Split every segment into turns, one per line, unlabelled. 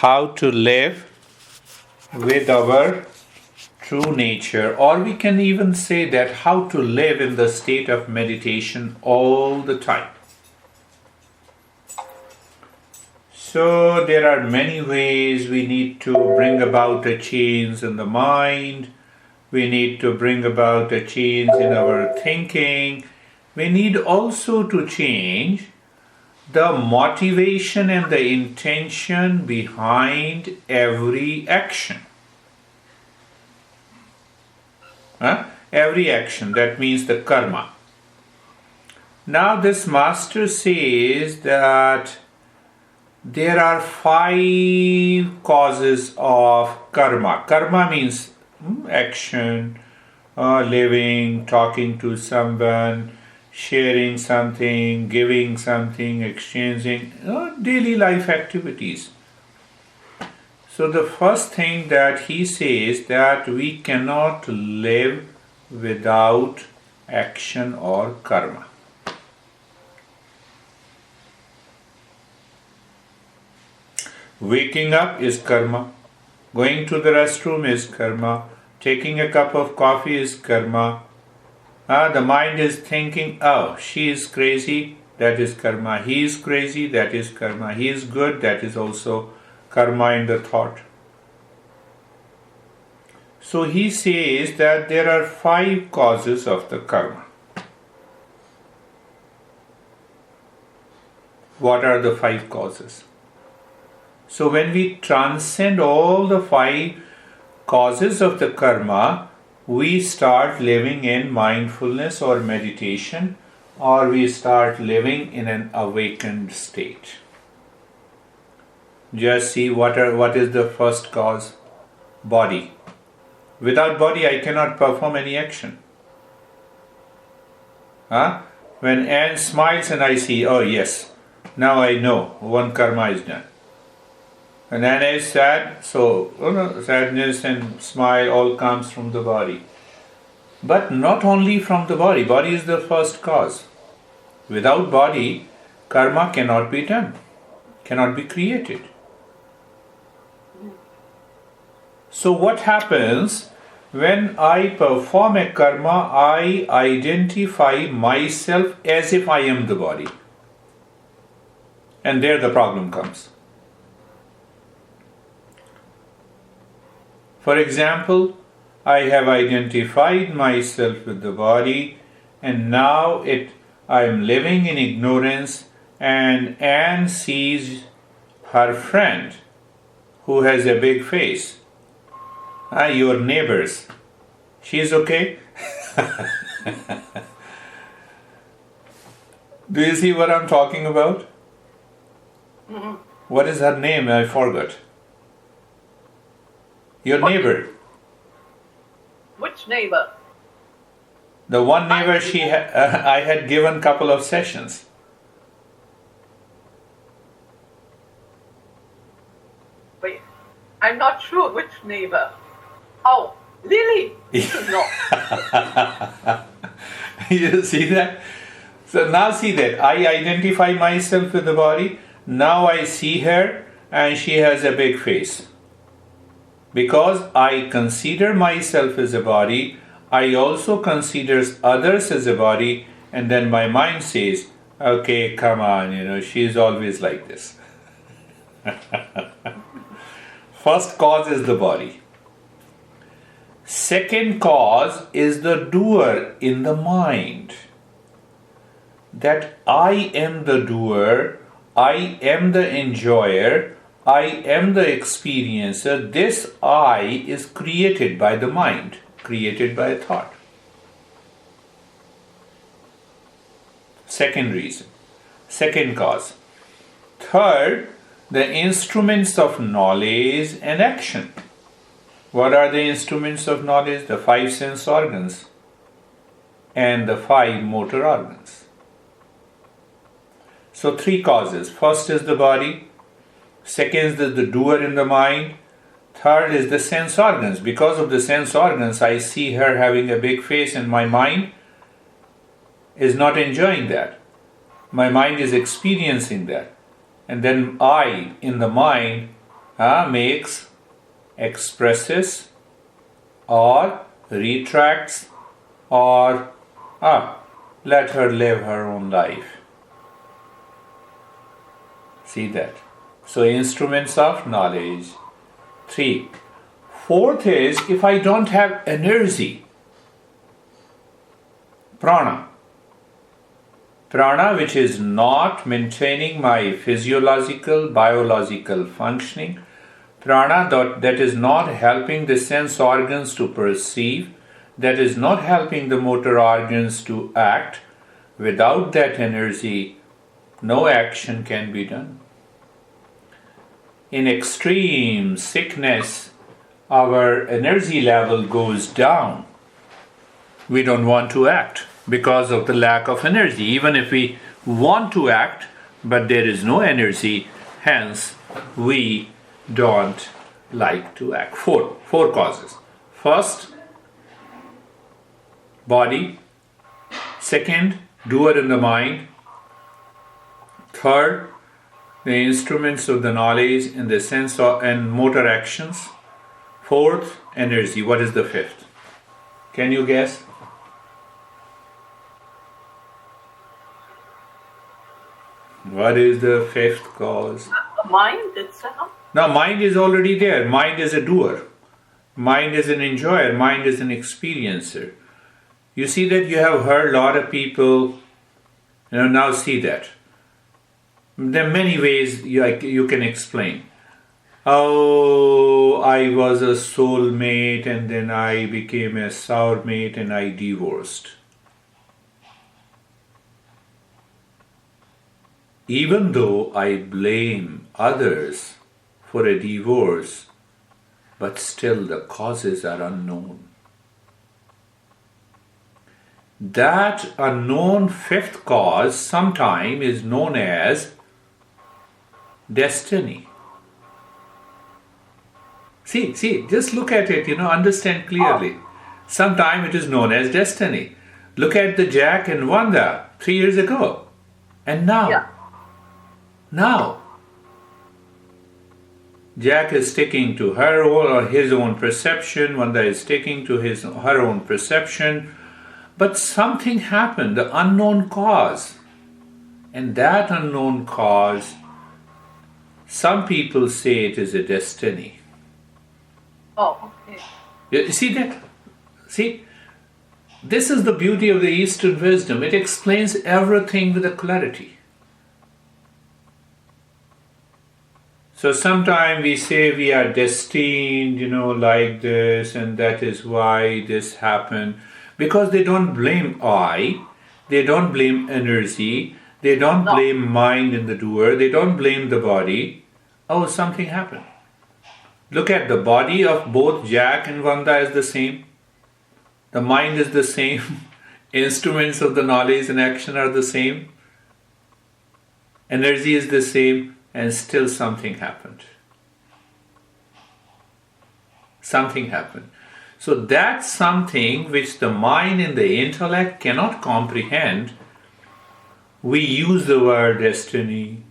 how to live with our true nature, or we can even say that how to live in the state of meditation all the time. So there are many ways we need to bring about a change in the mind. We need to bring about a change in our thinking. We need also to change the motivation and the intention behind every action. Every action, that means the karma. Now this master says that there are 5 causes of karma. Karma means action, living, talking to someone, sharing something, giving something, exchanging, daily life activities. So the first thing that he says that we cannot live without action or karma. Waking up is karma. Going to the restroom is karma. Taking a cup of coffee is karma. The mind is thinking, oh, she is crazy, that is karma. He is crazy, that is karma. He is good, that is also karma in the thought. So he says that there are 5 causes of the karma. What are the 5 causes? So when we transcend all the 5 causes of the karma, we start living in mindfulness or meditation, or we start living in an awakened state. Just see what is the first cause? Body. Without body, I cannot perform any action. When Anne smiles and I see, oh yes, now I know one karma is done. And Anna is sad, so sadness and smile all comes from the body. But not only from the body. Body is the first cause. Without body, karma cannot be done, cannot be created. So what happens when I perform a karma? I identify myself as if I am the body. And there the problem comes. For example, I have identified myself with the body, and now I am living in ignorance, and Anne sees her friend who has a big face. Your neighbors. She is okay? Do you see what I'm talking about? Mm-hmm. What is her name? I forgot. Your neighbor.
Which neighbor?
The one neighbor I had given couple of sessions.
Wait, I'm not sure which neighbor. Oh, Lily. No.
You see that? So now see that I identify myself with the body. Now I see her and she has a big face. Because I consider myself as a body, I also consider others as a body, and then my mind says, okay, come on, she's always like this. First cause is the body. Second cause is the doer in the mind. That I am the doer, I am the enjoyer, I am the experiencer. This I is created by the mind, created by a thought. Second reason, second cause. Third, the instruments of knowledge and action. What are the instruments of knowledge? The 5 sense organs and the 5 motor organs. So 3 causes. First is the body. Second is the doer in the mind. Third is the sense organs. Because of the sense organs, I see her having a big face and my mind is not enjoying that. My mind is experiencing that. And then I, in the mind, makes, expresses, or retracts, or let her live her own life. See that? So instruments of knowledge. 3. Fourth is, if I don't have energy, prana. Prana, which is not maintaining my physiological, biological functioning. Prana that is not helping the sense organs to perceive, that is not helping the motor organs to act. Without that energy, no action can be done. In extreme sickness, our energy level goes down. We don't want to act because of the lack of energy. Even if we want to act, but there is no energy, hence we don't like to act. Four causes. First, body. Second, doer in the mind. Third, the instruments of the knowledge in the sense and motor actions. Fourth, energy. What is the fifth? Can you guess? What is the fifth cause?
Mind itself?
Now, mind is already there. Mind is a doer. Mind is an enjoyer. Mind is an experiencer. You see that you have heard a lot of people, now see that. There are many ways you can explain. Oh, I was a soulmate and then I became a sourmate and I divorced. Even though I blame others for a divorce, but still the causes are unknown. That unknown fifth cause sometimes is known as destiny. See, just look at it, understand clearly. Sometimes it is known as destiny. Look at the Jack and Wanda 3 years ago. And now.
Yeah.
Now. Jack is sticking to her or his own perception. Wanda is sticking to her own perception. But something happened, the unknown cause. And that unknown cause, some people say it is a destiny.
Oh, okay.
You see that? See, this is the beauty of the Eastern wisdom. It explains everything with a clarity. So sometimes we say we are destined, like this, and that is why this happened. Because they don't blame I, they don't blame energy, they don't blame mind in the doer, they don't blame the body. Oh, something happened. Look at the body of both Jack and Wanda is the same. The mind is the same. Instruments of the knowledge and action are the same. Energy is the same, and still something happened. Something happened. So that's something which the mind and the intellect cannot comprehend. We use the word destiny.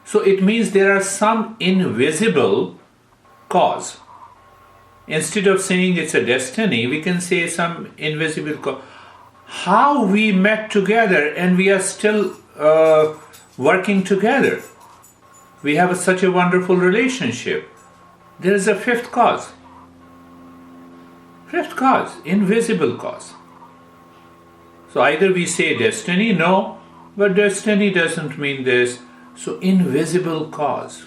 So it means there are some invisible cause. Instead of saying it's a destiny, we can say some invisible cause. How we met together and we are still working together. We have such a wonderful relationship. There is a fifth cause. Fifth cause, invisible cause. So either we say destiny, no, but destiny doesn't mean this. So invisible cause.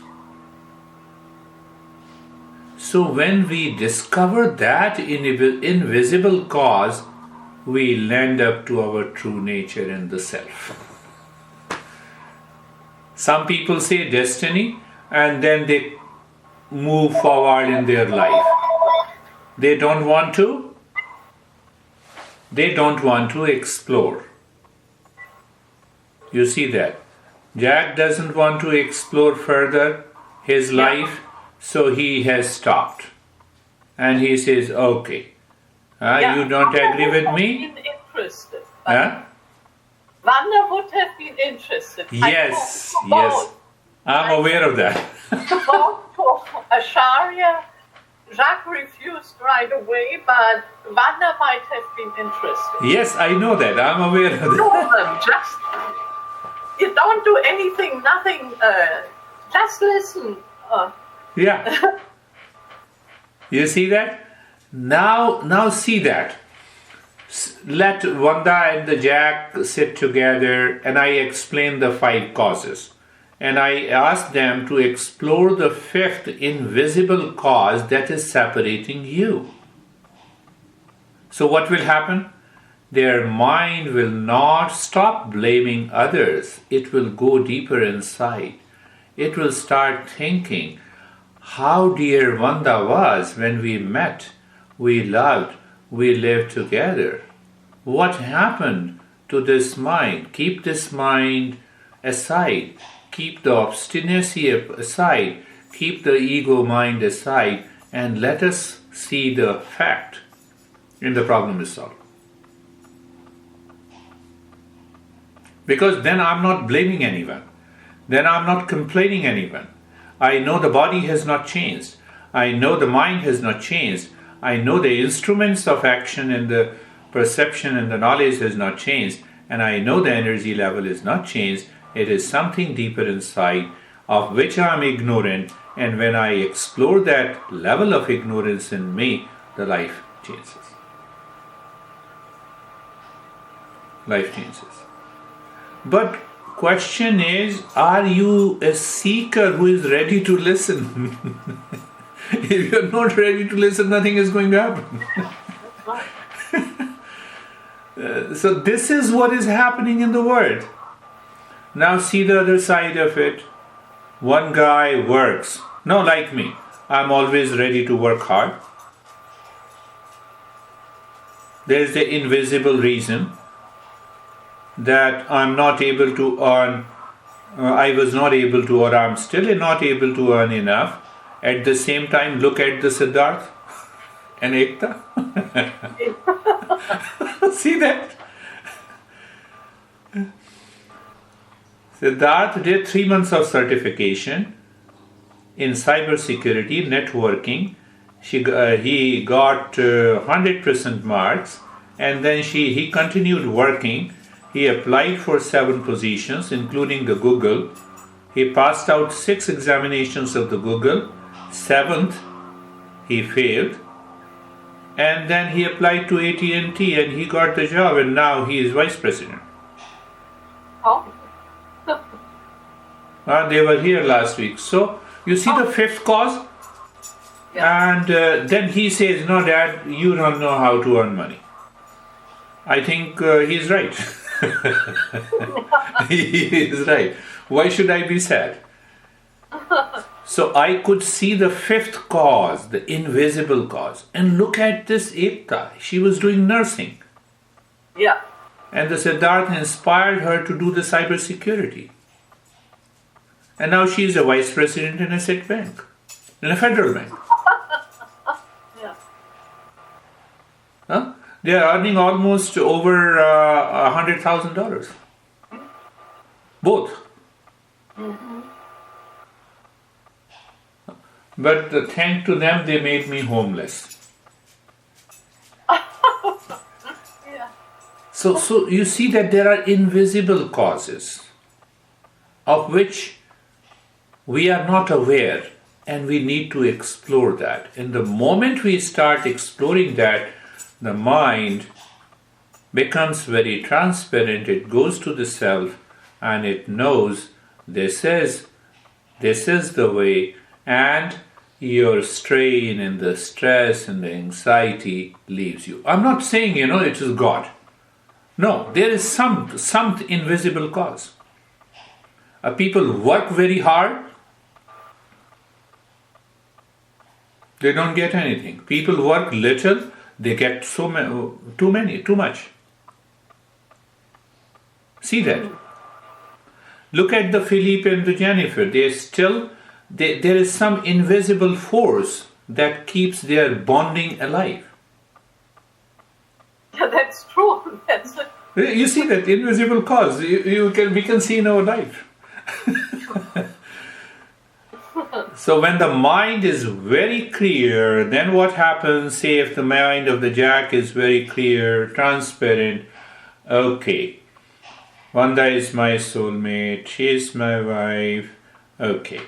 So when we discover that invisible cause, we land up to our true nature in the self. Some people say destiny and then they move forward in their life. They don't want to explore. You see that? Jack doesn't want to explore further his life, so he has stopped. And he says, okay, you don't agree with me?
Been interested.
Huh?
Wanda would have been interested.
Yes. I'm aware of that.
Spoke to Acharya. Jacques refused right away, but Vanda might have been interested.
Yes, I know that. I'm aware of that.
Know them, just you don't do anything, nothing. Just listen.
Yeah. You see that? Now see that. Let Vanda and the Jack sit together and I explain the 5 causes. And I ask them to explore the 5th invisible cause that is separating you. So what will happen? Their mind will not stop blaming others. It will go deeper inside. It will start thinking how dear Vanda was when we met, we loved, we lived together. What happened to this mind? Keep this mind aside. Keep the obstinacy aside. Keep the ego mind aside. And let us see the fact. And the problem is solved. Because then I'm not blaming anyone. Then I'm not complaining anyone. I know the body has not changed. I know the mind has not changed. I know the instruments of action and the perception and the knowledge has not changed. And I know the energy level is not changed. It is something deeper inside of which I am ignorant. And when I explore that level of ignorance in me, the life changes. Life changes. But question is, are you a seeker who is ready to listen? If you're not ready to listen, nothing is going to happen. So this is what is happening in the world. Now see the other side of it. One guy works. No, like me. I'm always ready to work hard. There's the invisible reason that I'm not able to earn, I was not able to, or I'm still not able to earn enough. At the same time, look at the Siddharth and Ekta. See that? Siddharth did 3 months of certification in cybersecurity, networking. He got 100% marks, and then he continued working. He applied for 7 positions, including the Google. He passed out 6 examinations of the Google. 7th, he failed. And then he applied to AT&T and he got the job, and now he is vice president.
Oh.
They were here last week. So, you see the 5th cause?
Yeah.
And then he says, no, Dad, you don't know how to earn money. I think he's right. He is right. Why should I be sad? So I could see the 5th cause, the invisible cause. And look at this Ekta. She was doing nursing.
Yeah.
And the Siddhartha inspired her to do the cybersecurity. And now she is a vice president in a state bank, in a federal bank.
Yeah.
Huh? They are earning almost over $100,000. Both.
Mm-hmm.
But thanks to them, they made me homeless.
Yeah.
So you see that there are invisible causes of which we are not aware, and we need to explore that. And the moment we start exploring that, the mind becomes very transparent. It goes to the self and it knows this is the way, and your strain and the stress and the anxiety leaves you. I'm not saying, it is God. No, there is some invisible cause. People work very hard, they don't get anything. People work little, they get too much. See that? Look at the Philippe and the Jennifer. There is some invisible force that keeps their bonding alive.
Yeah, that's true.
You see that invisible cause we can see in our life. So when the mind is very clear, then what happens? Say if the mind of the Jack is very clear, transparent, okay, Vanda is my soulmate, she is my wife, okay.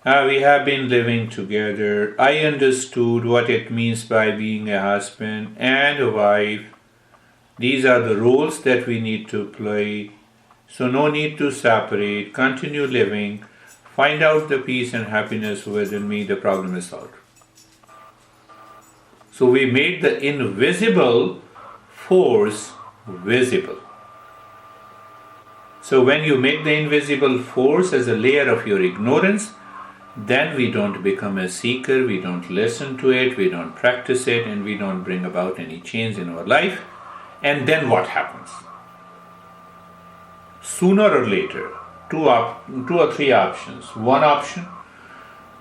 We have been living together. I understood what it means by being a husband and a wife. These are the roles that we need to play. So no need to separate. Continue living. Find out the peace and happiness within me. The problem is solved. So we made the invisible force visible. So when you make the invisible force as a layer of your ignorance, then we don't become a seeker, we don't listen to it, we don't practice it, and we don't bring about any change in our life. And then what happens? Sooner or later, two or three options. One option,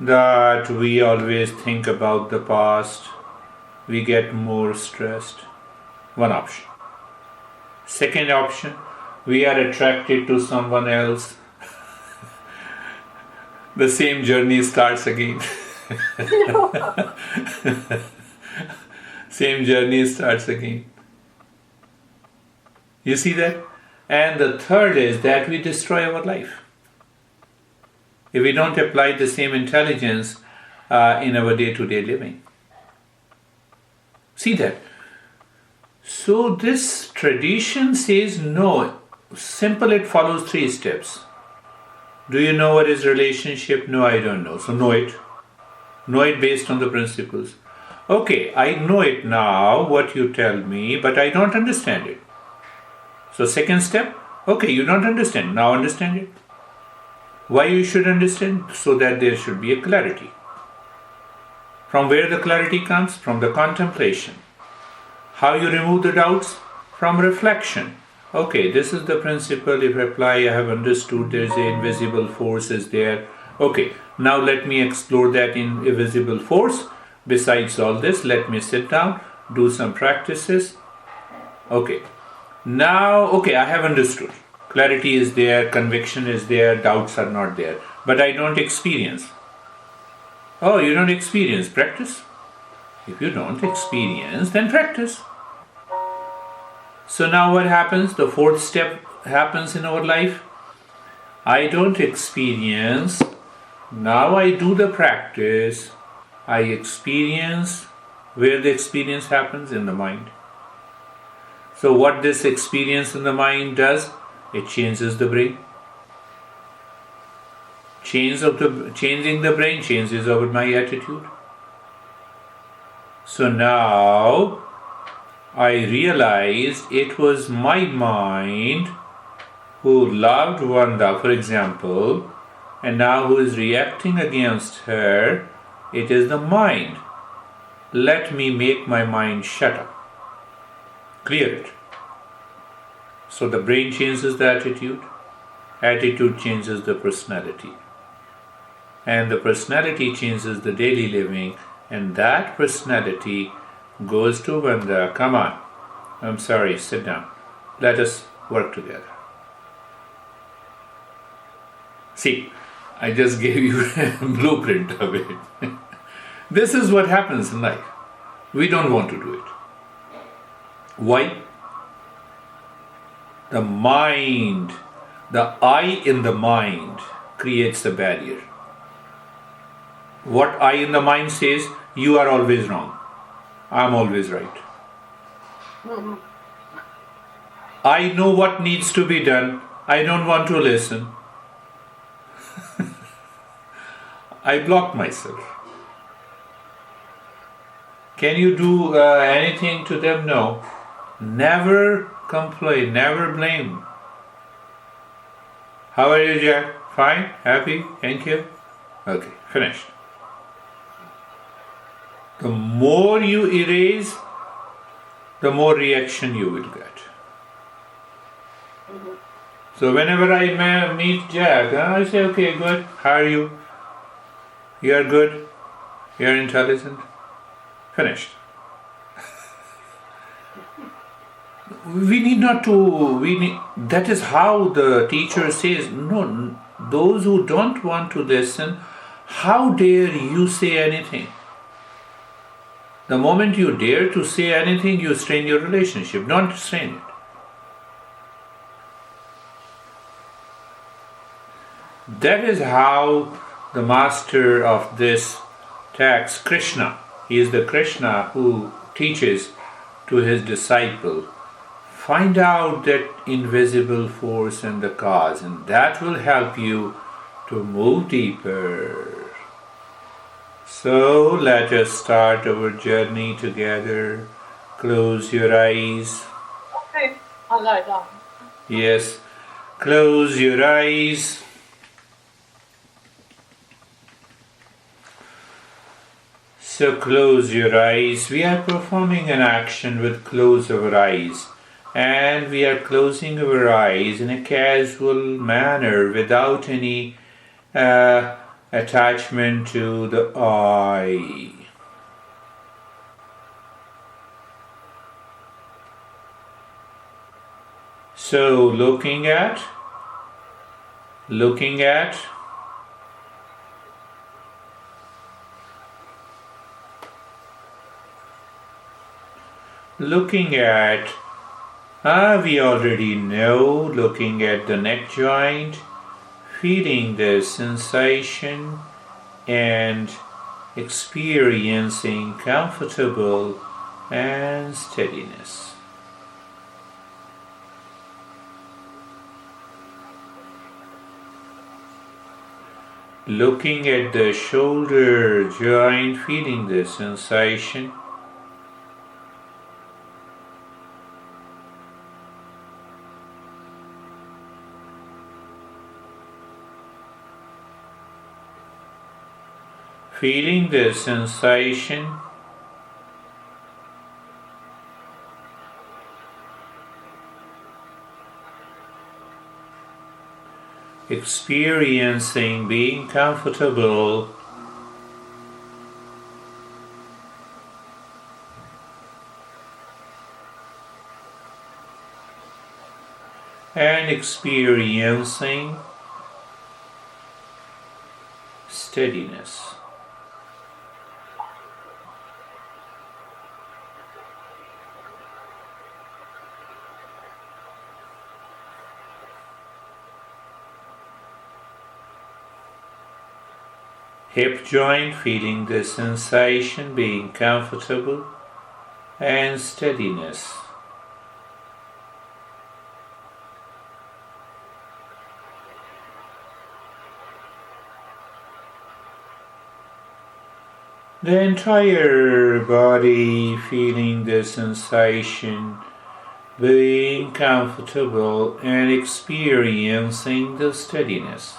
that we always think about the past, we get more stressed. One option. Second option, we are attracted to someone else. The same journey starts again. Same journey starts again. You see that? And the third is that we destroy our life. If we don't apply the same intelligence in our day-to-day living. See that? So this tradition says no. Simple, it follows 3 steps. Do you know what is relationship? No, I don't know. So know it. Know it based on the principles. Okay, I know it now, what you tell me, but I don't understand it. So second step, okay, you don't understand. Now understand it. Why you should understand? So that there should be a clarity. From where the clarity comes? From the contemplation. How you remove the doubts? From reflection. Okay, this is the principle. If I apply, I have understood there's an invisible force is there. Okay, now let me explore that invisible force. Besides all this, let me sit down, do some practices. Okay, now, I have understood. Clarity is there, conviction is there, doubts are not there. But I don't experience. Oh, you don't experience, practice. If you don't experience, then practice. So now what happens? The fourth step happens in our life. I don't experience. Now I do the practice. I experience. Where the experience happens? In the mind. So what this experience in the mind does? It changes the brain. Changing the brain changes over my attitude. So now I realized it was my mind who loved Vanda, for example, and now who is reacting against her. It is the mind. Let me make my mind shut up. Clear it. So the brain changes the attitude. Attitude changes the personality. And the personality changes the daily living. And that personality goes to Vanda. Come on. I'm sorry, sit down. Let us work together. See, I just gave you a blueprint of it. This is what happens in life. We don't want to do it. Why? The mind, the I in the mind creates a barrier. What I in the mind says, you are always wrong. I'm always right. I know what needs to be done. I don't want to listen. I block myself. Can you do anything to them? No. Never complain, never blame. How are you, Jack? Fine? Happy? Thank you? Okay, finished. The more you erase, the more reaction you will get. So whenever I meet Jack, I say, okay, good. How are you? You are good. You are intelligent. Finished. That is how the teacher says, no, those who don't want to listen, How dare you say anything? The moment you dare to say anything, you strain your relationship. Don't strain it. That is how the master of this text, Krishna, he is the Krishna who teaches to his disciple, find out that invisible force and the cause, and that will help you to move deeper. So let us start our journey together. Close your eyes.
Okay, I'll lie down.
Yes, close your eyes. So close your eyes. We are performing an action with close our eyes. And we are closing our eyes in a casual manner without any attachment to the eye. So looking at we already know, looking at the neck joint, feeling the sensation and experiencing comfortable and steadiness. Looking at the shoulder joint, feeling the sensation experiencing being comfortable and experiencing steadiness. Hip joint, feeling the sensation, being comfortable and steadiness. The entire body feeling the sensation, being comfortable and experiencing the steadiness.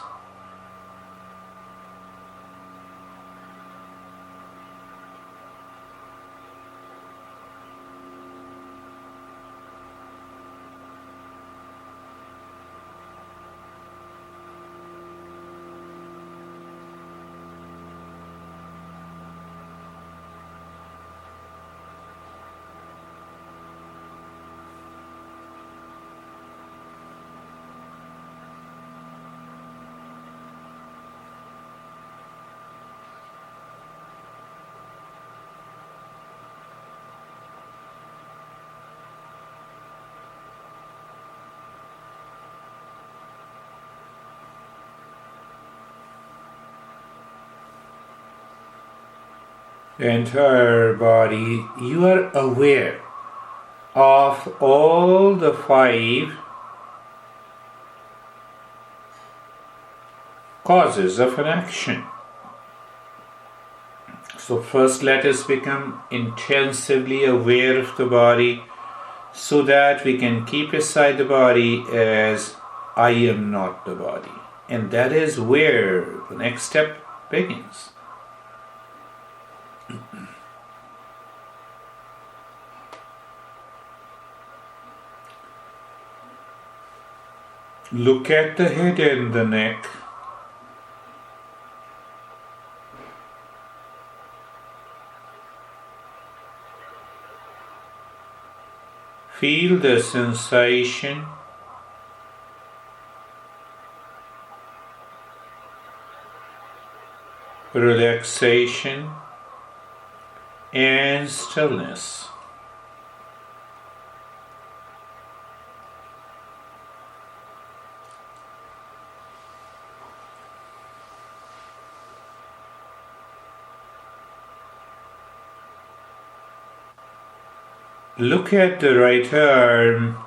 The entire body, you are aware of all the 5 causes of an action. So first let us become intensively aware of the body so that we can keep aside the body as I am not the body. And that is where the next step begins. Look at the head and the neck. Feel the sensation. relaxation and stillness. Look at the right arm.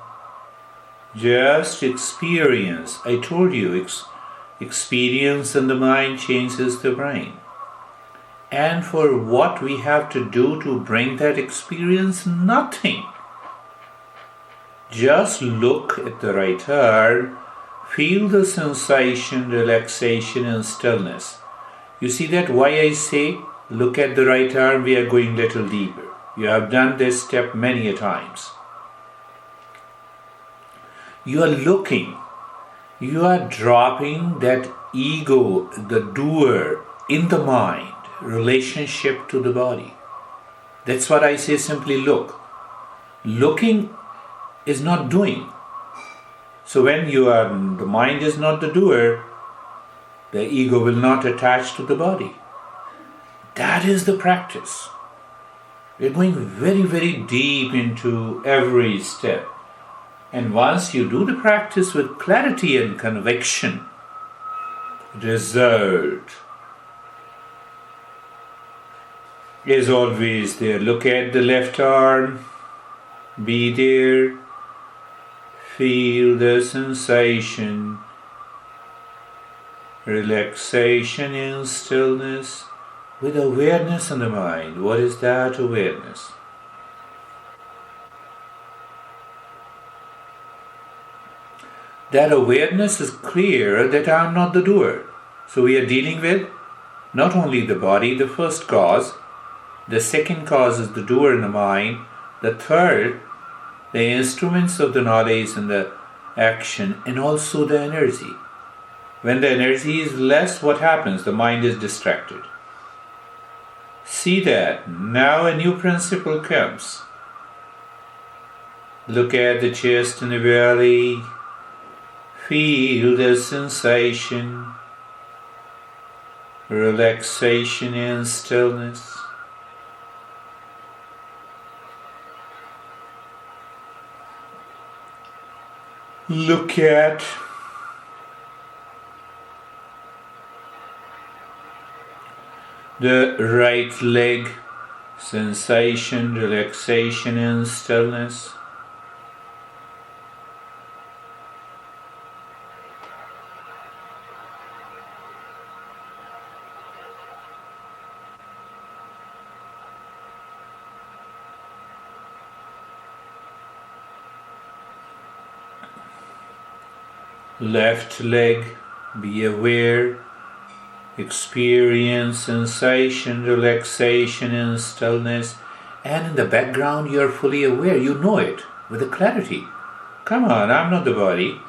Just experience. I told you, experience in the mind changes the brain. And for what we have to do to bring that experience? Nothing. Just look at the right arm. Feel the sensation, relaxation and stillness. You see that why I say look at the right arm, we are going a little deeper. You have done this step many a times. You are looking, you are dropping that ego, the doer in the mind, relationship to the body. That's what I say, simply look. Looking is not doing. So when the mind is not the doer, the ego will not attach to the body. That is the practice. We're going very, very deep into every step. And once you do the practice with clarity and conviction, result is always there. Look at the left arm, be there, feel the sensation, relaxation and stillness with awareness in the mind. What is that awareness? That awareness is clear that I am not the doer. So we are dealing with not only the body, the first cause, the second cause is the doer in the mind, the third, the instruments of the knowledge and the action, and also the energy. When the energy is less, what happens? The mind is distracted. See that. Now a new principle comes. Look at the chest and the belly. Feel the sensation, relaxation and stillness. Look at the right leg, sensation, relaxation and stillness. Left leg, be aware, experience sensation, relaxation and stillness, and in the background you are fully aware, you know it with a clarity. Come on, I'm not the body.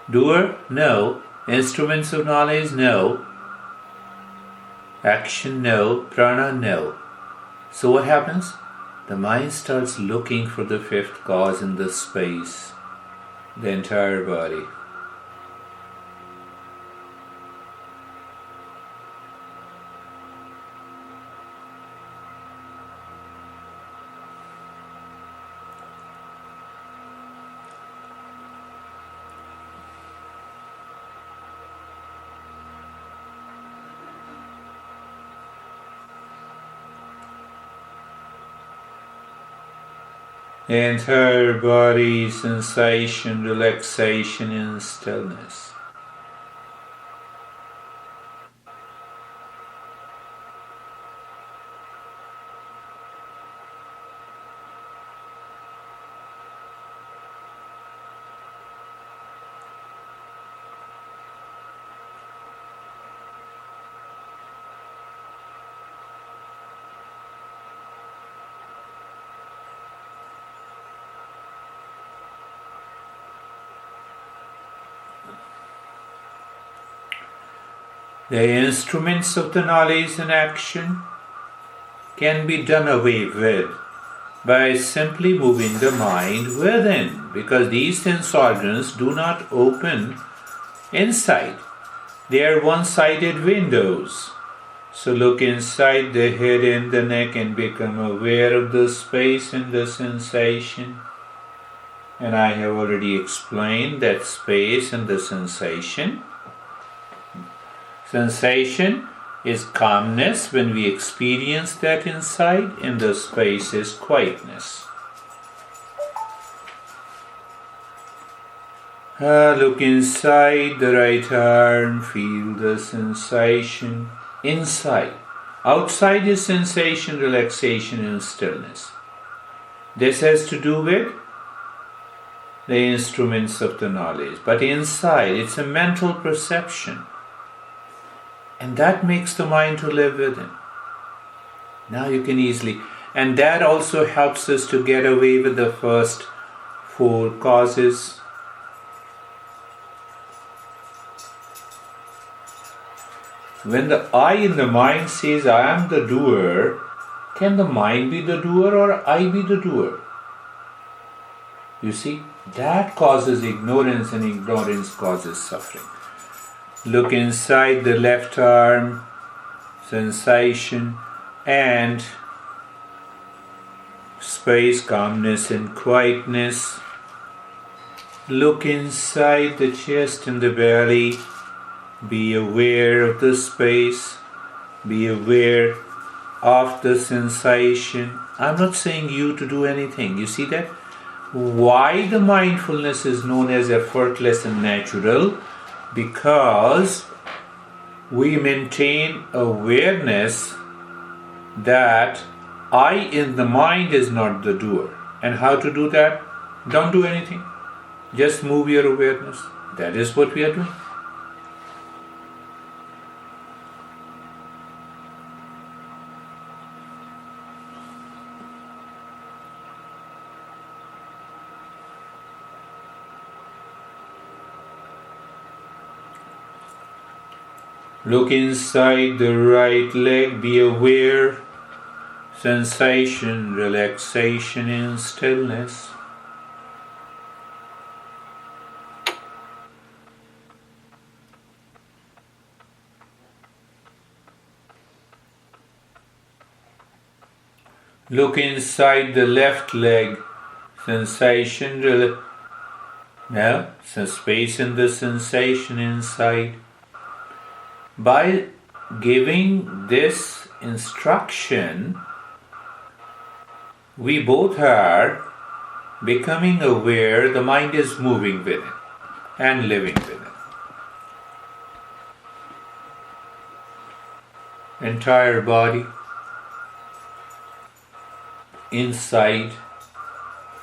Doer? No. Instruments of knowledge? No. Action? No. Prana? No. So what happens? The mind starts looking for the fifth cause in the space, the entire body. Entire body, sensation, relaxation and stillness. The instruments of the knowledge and action can be done away with by simply moving the mind within, because these sense organs do not open inside. They are one-sided windows. So look inside the head and the neck and become aware of the space and the sensation. And I have already explained that space and the sensation. Sensation is calmness when we experience that inside, and the space is quietness. Look inside the right arm, feel the sensation inside. Outside is sensation, relaxation and stillness. This has to do with the instruments of the knowledge. But inside, it's a mental perception. And that makes the mind to live within. Now you can easily, and that also helps us to get away with the first four causes. When the I in the mind says, I am the doer, can the mind be the doer or I be the doer? You see, that causes ignorance, and ignorance causes suffering. Look inside the left arm, sensation and space, calmness and quietness. Look inside the chest and the belly. Be aware of the space. Be aware of the sensation. I'm not saying you to do anything. You see that? Why the mindfulness is known as effortless and natural? Because we maintain awareness that I in the mind is not the doer. And how to do that? Don't do anything. Just move your awareness. That is what we are doing. Look inside the right leg, be aware, sensation, relaxation and stillness. Look inside the left leg, sensation, some space in the sensation inside. By giving this instruction, we both are becoming aware the mind is moving with it and living with it. Entire body, inside,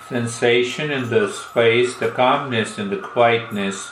sensation in the space, the calmness and the quietness.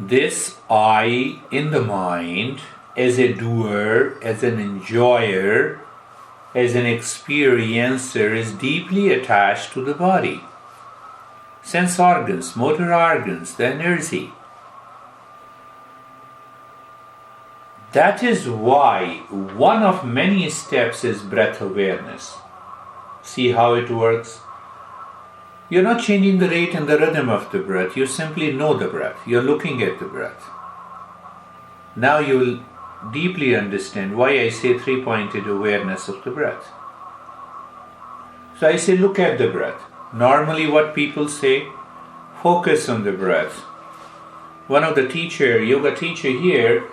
This I in the mind, as a doer, as an enjoyer, as an experiencer, is deeply attached to the body. Sense organs, motor organs, the energy. That is why one of many steps is breath awareness. See how it works? You're not changing the rate and the rhythm of the breath. You simply know the breath. You're looking at the breath. Now you will deeply understand why I say three-pointed awareness of the breath. So I say look at the breath. Normally what people say, focus on the breath. One of the yoga teacher here,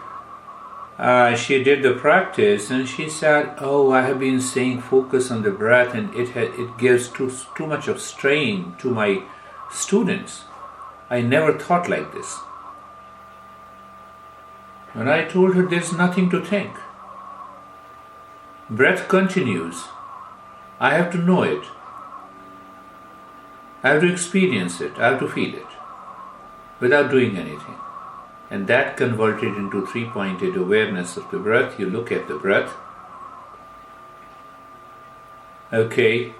she did the practice and she said, I have been saying focus on the breath and it gives too much of strain to my students. I never thought like this. And I told her there's nothing to think. Breath continues. I have to know it. I have to experience it. I have to feel it without doing anything. And that converted into three-pointed awareness of the breath. You look at the breath. Okay,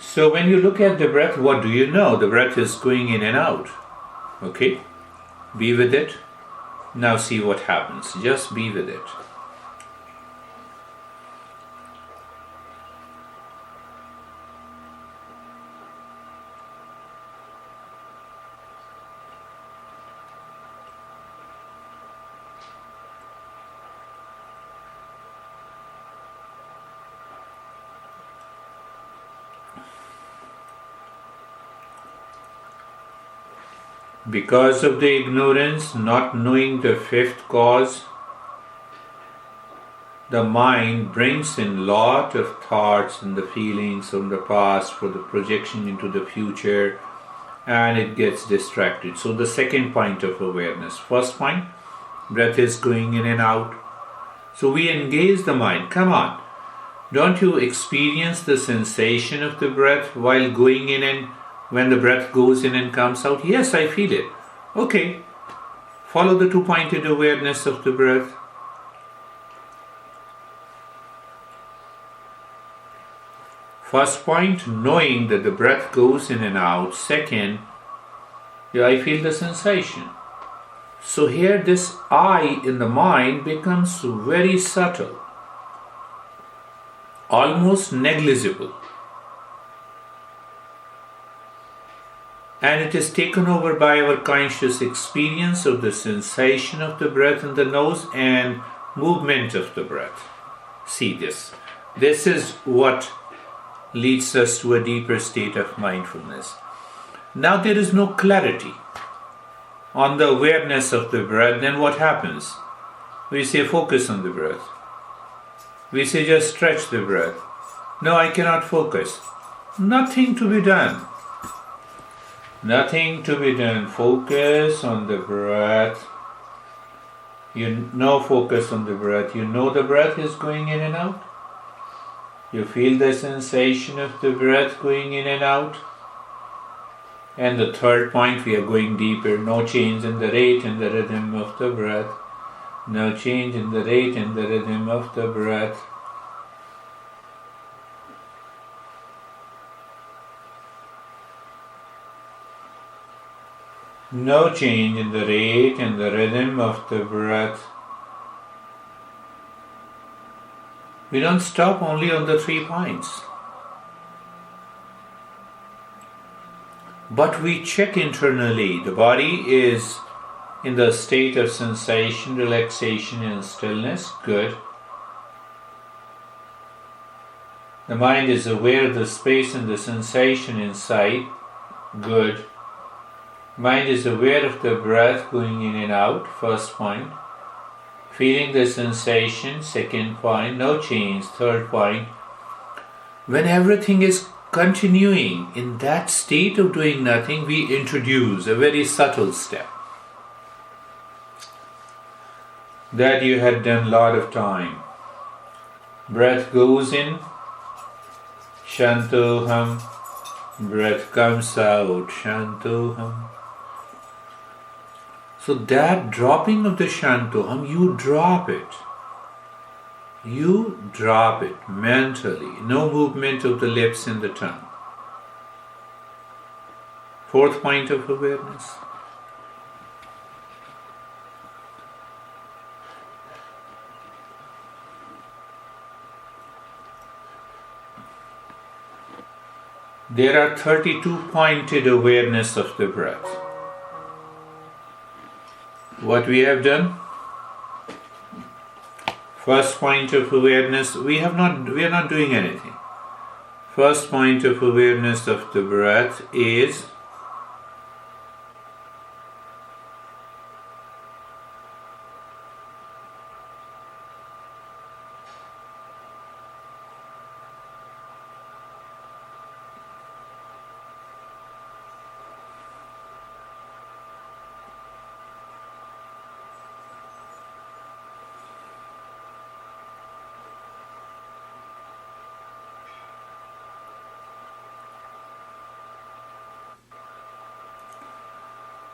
So when you look at the breath, what do you know? The breath is going in and out. Okay? Be with it. Now see what happens. Just be with it. Because of the ignorance, not knowing the fifth cause, the mind brings in lot of thoughts and the feelings from the past for the projection into the future, and it gets distracted. So the second point of awareness. First point, breath is going in and out. So we engage the mind. Come on. Don't you experience the sensation of the breath while going in and when the breath goes in and comes out? Yes, I feel it. Okay. Follow the two-pointed awareness of the breath. First point, knowing that the breath goes in and out. Second, I feel the sensation. So here this I in the mind becomes very subtle, almost negligible. And it is taken over by our conscious experience of the sensation of the breath in the nose and movement of the breath. See this. This is what leads us to a deeper state of mindfulness. Now there is no clarity on the awareness of the breath. Then what happens? We say focus on the breath. We say just stretch the breath. No, I cannot focus. Nothing to be done. Nothing to be done. Focus on the breath. Focus on the breath. You know the breath is going in and out. You feel the sensation of the breath going in and out. And the third point, we are going deeper. No change in the rate and the rhythm of the breath. No change in the rate and the rhythm of the breath. No change in the rate and the rhythm of the breath. We don't stop only on the 3 points. But we check internally. The body is in the state of sensation, relaxation and stillness. Good. The mind is aware of the space and the sensation inside. Good. Mind is aware of the breath going in and out. First point. Feeling the sensation. Second point. No change. Third point. When everything is continuing in that state of doing nothing, we introduce a very subtle step that you had done a lot of time. Breath goes in, Shantoham. Breath comes out, Shantoham. So that dropping of the Shantoham, you drop it. You drop it mentally. No movement of the lips and the tongue. Fourth point of awareness. There are 32 pointed awareness of the breath. What we have done? First point of awareness, we are not doing anything. First point of awareness of the breath is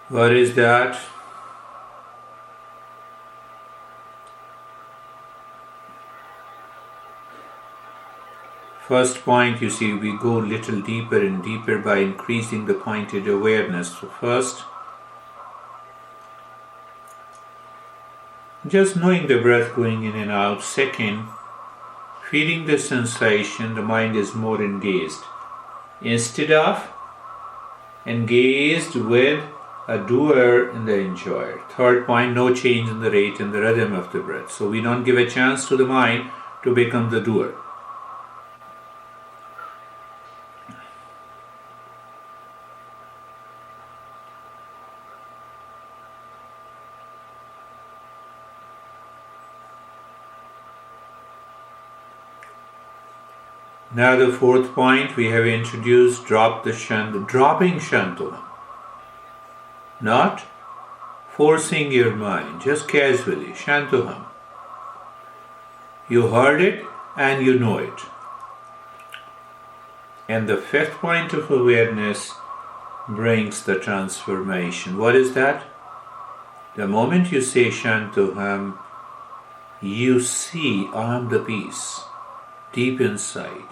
what is that? First point, you see, we go a little deeper and deeper by increasing the pointed awareness. So first, just knowing the breath going in and out. Second, feeling the sensation, the mind is more engaged. Instead of engaged with a doer and the enjoyer. Third point, no change in the rate and the rhythm of the breath. So we don't give a chance to the mind to become the doer. Now the fourth point we have introduced, dropping Shantoham. Not forcing your mind, just casually, Shantoham. You heard it and you know it. And the fifth point of awareness brings the transformation. What is that? The moment you say Shantoham, you see I am the peace deep inside.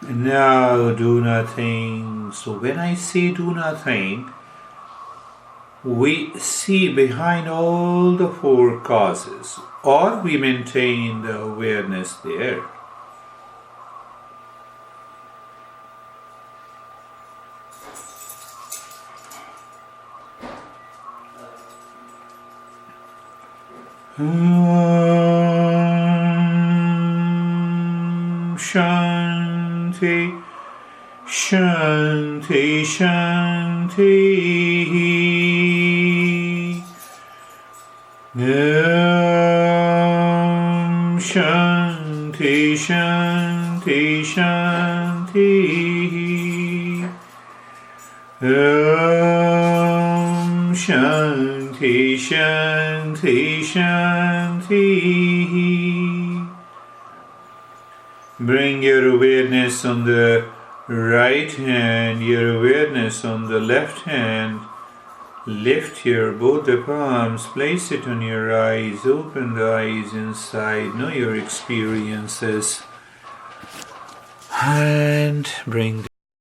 Now do nothing. So when I say do nothing, we see behind all the four causes, or we maintain the awareness there. Shanti, Shanti, Shanti. Shanti, Shanti, Shanti. Shanti, Shanti, Shanti. Bring your awareness on the right hand, your awareness on the left hand. Lift your both the palms, place it on your eyes, open the eyes inside, know your experiences, and bring